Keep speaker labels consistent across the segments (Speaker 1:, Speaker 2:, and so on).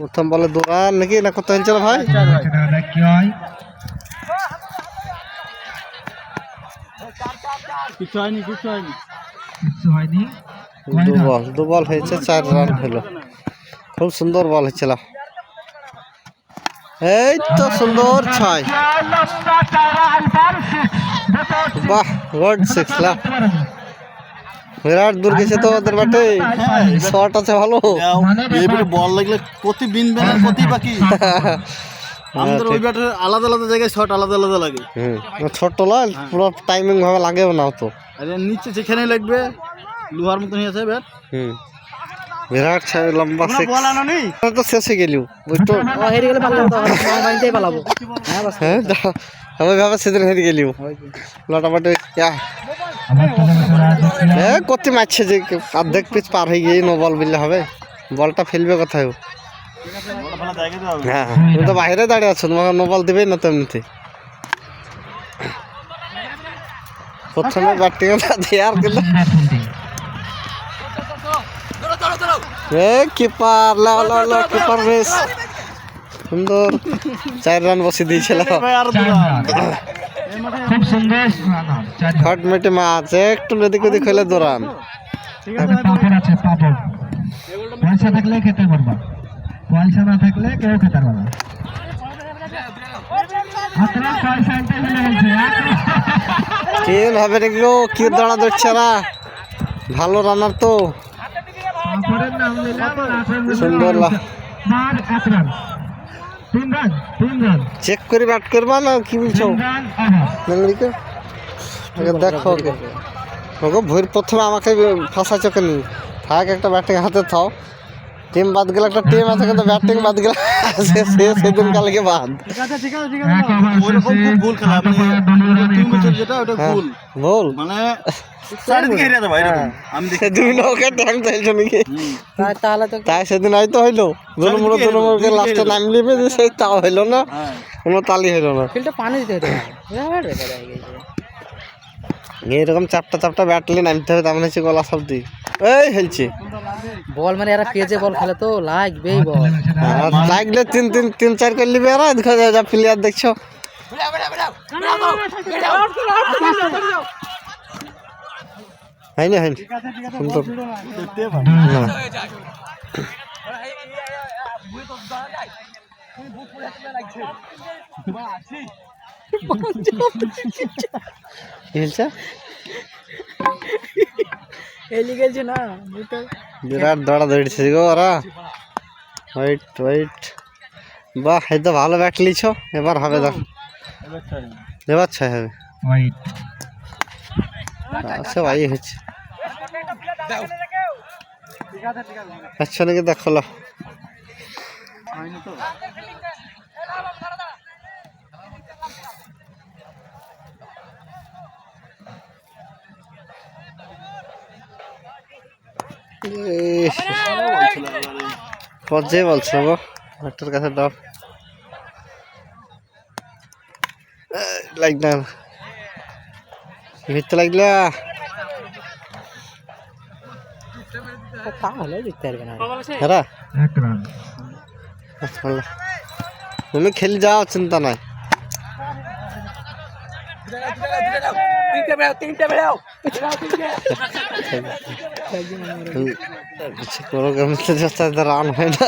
Speaker 1: প্রথম বলে দৌড়ান নাকি না কত হয়েছিল ভাই?
Speaker 2: কি হয়? কিছু হয়নি
Speaker 1: দু বল হয়েছে, 4 রান হলো। খুব সুন্দর বল হয়েছিল। এই তো সুন্দর 6। বাহ, গুড 6 লা। বিরাট দূর গেছে তো ওদের ব্যাটে, শট আছে ভালো।
Speaker 2: বল লাগলে প্রতি বিন বেনার প্রতি বাকি আমাদের ওই ব্যাটের আলাদা আলাদা জায়গায় শট আলাদা আলাদা লাগে।
Speaker 1: ছোট নয়, পুরো টাইমিং ভাবে লাগেও না তো।
Speaker 2: আরে নিচে যেখানেই লাগবে লোহার মতন হয়ে আছে ব্যাট।
Speaker 1: বিরাট লম্বা 6
Speaker 2: বল আনো নেই
Speaker 1: তো শেষ হয়ে গেল। ওই তো
Speaker 3: হেরে গেলে পারলাম তো মাইনতেই পালাবো।
Speaker 1: হ্যাঁ, আমি ভাবে সেদিন হেরে গেলিও লটামাটে। কত মারছে যে অর্ধেক পিচ পার হয়ে গিয়ে নো বল বললে হবে? বলটা ফেলবে কোথায়? হ্যাঁ, তুমি তো বাইরে দাঁড়িয়ে আছো, তোমাকে নো বল দেবেই না তো এমনিতে। প্রথমে ব্যাটিং দেওয়ার কিন্তু কিপার কিপার বেশ সুন্দর 4 রান বসে দিয়েছিল।
Speaker 2: খুব সুন্দর
Speaker 1: হট মেটে মাছ একটু এদিক ওদিক হলে 2 রান।
Speaker 2: আছে পাপড় পয়সা থাকলে খেতে পারবা, পয়সা না থাকলে কেউ খেতে পারবে না।
Speaker 1: কেন হবে এগুলো? কি দাঁড়া ধরছে না, ভালো রানার তো। সুন্দর চেক করে ব্যাট করবা না কি বলছো? দেখো ওকে ভোর প্রথমে আমাকে ফাঁসাচ্ছ কেন? থাক, একটা ব্যাটিং হাতে থাও। টিম বাদ গেলে একটা টিম আছে, কিন্তু ব্যাটিং বাদ গেলে সেদিন কালকে বাদ। ভুল মানে তাই সেদিন হয়তো হইলো দুলমুড়ো লাস্টে নাম লিবে, সেই তাও হইলো না, কোনো তালি হইলো না। এইরকম চাপটা ব্যাটলি নামতে হবে, তেমন হচ্ছে গলা শব্দ। এই খেলছে
Speaker 3: বল মানে এরা পেজে বল খেলে তো লাগবেই বল।
Speaker 1: লাগলে 3-4 করে লিবে এরা। দেখা যায় যা প্লেয়ার দেখছো। হয়নি সুন্দর বিরাট দৌড়া দৌড়ছে গো ওরা। ওয়েট বাহ, এই তো ভালো ব্যাট লিছ, এবার হবে। দেখ এবার 6 হবে। আচ্ছা ভাই হচ্ছে আচ্ছা নাকি দেখো পর্যে বলছো গো ডাক্তার কাছে দাও লাগ না ভিতরে লাগলা
Speaker 3: তাহলে জিততে পারবে না।
Speaker 1: তুমি খেলে যাও, চিন্তা নাই। রান হয় না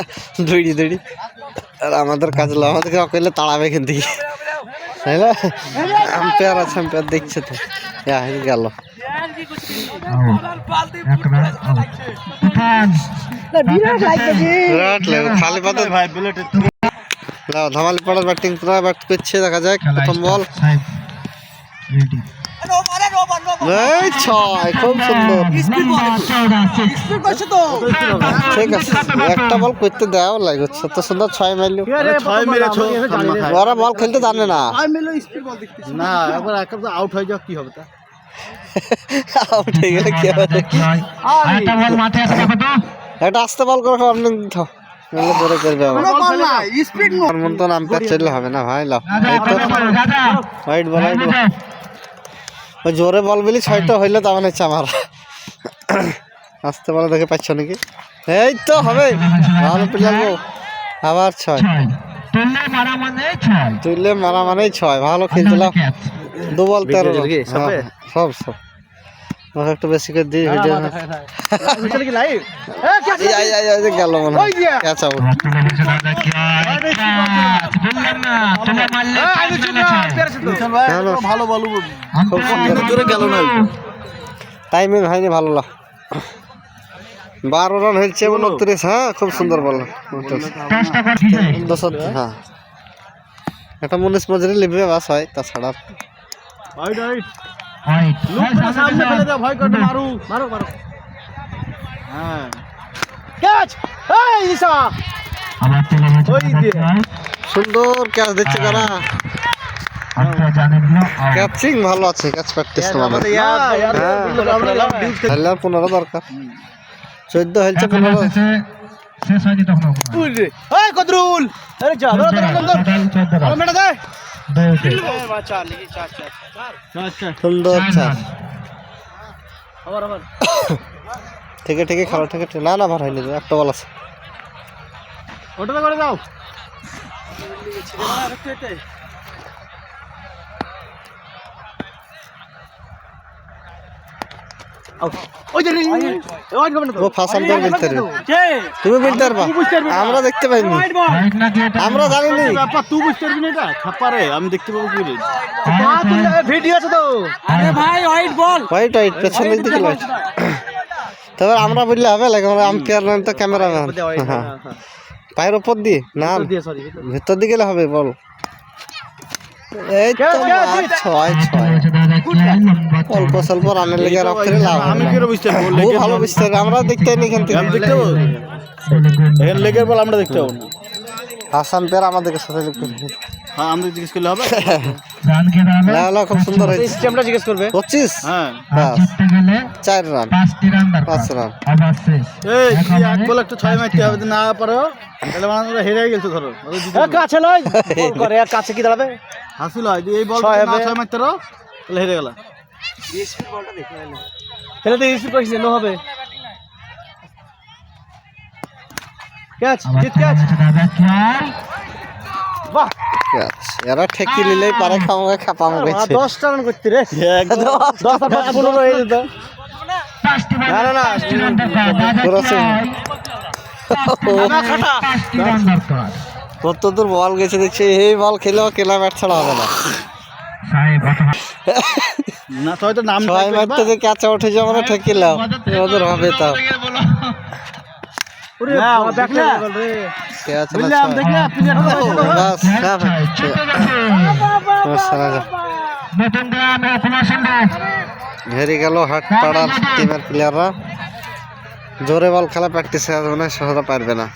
Speaker 1: দৌড়ি আর আমাদের কাজ আমাদেরকে অকেলে তাড়াবে এখান থেকে, তাই না? আম্পায়ার আছে, আম্পায়ার দেখছে তো গেল। বিরাট লাগে খালি পাতে ধামালি পাড়ার ব্যাটিং ব্যাট করছে, দেখা যাক প্রথম বল। খুব সুন্দর, ঠিক আছে। একটা বল করতে দেওয়া লাগছে, তো সুন্দর 6 মাইল। ওরা বল খেলতে জানে না।
Speaker 2: আউট হয়ে যাও কি হবে?
Speaker 1: আউট হয়ে গেলে কি হবে? একটা আস্তে বল করে আপনি ধরে করবে আমার মতন আম্পায়ার চললে হবে না ভাই। ওই জোরে বল বলি 6টা হইলে তেমন হচ্ছে আমার। আসতে বলে দেখে পাচ্ছ নাকি? এই তো হবে, ভালো প্লেয়ার গো। আবার 6 তুললে মারা মানেই 6 ভালো খেলছিল 2 বল 13 রান। হ্যাঁ, সব ওকে একটু বেশি করে দিই ভিডিও গেল মনে হয় ক্যাচ আউট।
Speaker 2: ভালো বল খুব সুন্দর জোরে গেল না
Speaker 1: টাইমিং হয়নি ভালো লাগ 12 রান হয়েছে 29। হ্যাঁ খুব সুন্দর বল হ্যাঁ একটা মুনিশ মজুরি লিখবে বাস হয় তাছাড়া
Speaker 2: সামনে ফেলে দাও ভয় করতে মারু মারো মারো হ্যাঁ ক্যাচ এই ঈশা ওই দিয়ে
Speaker 1: সুন্দর ক্যাচ দিচ্ছে কারা ক্যাচিং ভালো আছে ক্যাচ প্র্যাকটিস তোমাদের খেলার 15 দরকার 14 হয়েছে 15
Speaker 2: এই কদরুল আরে যা ধর মেটা দে
Speaker 1: সুন্দর চার ঠিক খেলো ঠিক না না ভার হয়নি একটা বল আছে
Speaker 2: ওটা করে দাও
Speaker 1: ও ফাসান তো বলতে রে তুমি বলতে পারবা আমরা দেখতে পাইনি আমরা জানিনি
Speaker 2: তুই বুঝতে পারবি না এটা ছাপারে আমি দেখতে পাবো কি রে ভিডিও আছে তো
Speaker 3: আরে ভাই হোয়াইট বল
Speaker 1: হোয়াইট পেছনের দিকে লাইট তবে আমরা বললে হবে লাগে আমরা আম্পায়ার না তো ক্যামেরাম্যান পায়ের উপর দিয়ে না ভেতর দিকে গেলে হবে বল এই তো 6 অল্প স্বল্প রানের লেগে রাখতে লাভ
Speaker 2: আমি কি বুঝতে পারবো
Speaker 1: ও ভালো বুঝতে পারবে আমরা দেখতে পাইনি এখান থেকে
Speaker 2: আমি দেখতে পাবো এখানে লেগের বল আমরা দেখতে পাবো না
Speaker 1: হাসান পেয়ার আমাদেরকে সাথে লিখতে
Speaker 2: হ্যাঁ আমাদের জিজ্ঞেস করলে হবে
Speaker 1: লালা খুব সুন্দর হয়েছে
Speaker 2: সিস্টেমটা জিজ্ঞেস করবে
Speaker 1: 25
Speaker 2: হ্যাঁ
Speaker 1: বাস 4 রান 5 রান
Speaker 2: এই কি এক বল একটা 6 মারতে হবে না পারো তাহলে আমরা হেরে গেলছো ধরো কাছে লয় বল করে আর কাছে কি দাঁড়াবে হাসিল হয় এই বল না 6 মারতে রো তাহলে হেরে গেল স্পিড বলটা দেখে নাও তাহলে তো স্পিড কইছে নো হবে ক্যাচ জিত ক্যাচ বাহ
Speaker 1: ক্যাচ এরা ঠেকি নিলেই পারে খামোগে খাপামো গেছে
Speaker 2: 10 রান করতে রে 10 আর 15 হয়ে যেত না না না
Speaker 1: পুরো কত দূর বল গেছে দেখছি এই বল খেলেও কেলা ব্যাট ছাড়া হবে না
Speaker 2: না তো নাম
Speaker 1: 6 মারতে যে ক্যাচ উঠে যাবে না ঠেকিলাও ওদের হবে তাও
Speaker 2: ওরে ব্যাকলে
Speaker 1: ক্যাচ না
Speaker 2: বললাম দেখলে প্লেয়ার
Speaker 1: বাস সাফ হেরে গেল হাট পাড়ার টিমের প্লেয়াররা জোরে বল খেলা প্র্যাকটিস মানে সহজে পারবে না।